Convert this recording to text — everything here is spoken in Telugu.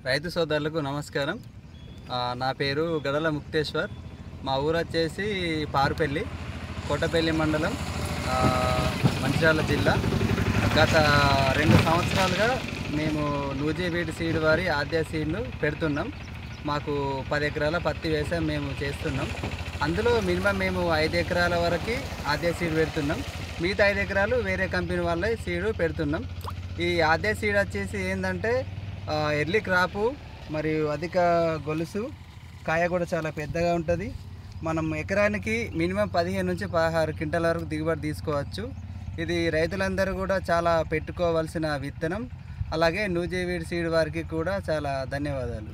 రైతు సోదరులకు నమస్కారం. నా పేరు గడల ముక్తేశ్వర్. మా ఊరు వచ్చేసి పారుపల్లి, కోటపల్లి మండలం, మంచిర్యాల జిల్లా. గత 2 సంవత్సరాలుగా మేము నూజివీడు సీడ్ వారి ఆద్య సీడ్ను పెడుతున్నాం. మాకు 10 ఎకరాల పత్తి వ్యవసాయం మేము చేస్తున్నాం. అందులో మినిమం మేము 5 ఎకరాల వరకు ఆద్య సీడ్ పెడుతున్నాం. మిగతా 5 ఎకరాలు వేరే కంపెనీ వాళ్ళ సీడు పెడుతున్నాం. ఈ ఆద్య సీడ్ వచ్చేసి ఏంటంటే ఎర్లీ క్రాపు మరియు అధిక గొలుసు, కాయ కూడా చాలా పెద్దగా ఉంటుంది. మనం ఎకరానికి మినిమం 15 నుంచి 16 క్వింటాల వరకు దిగుబడి తీసుకోవచ్చు. ఇది రైతులందరూ కూడా చాలా పెట్టుకోవాల్సిన విత్తనం. అలాగే నూజివీడు సీడ్ వారికి కూడా చాలా ధన్యవాదాలు.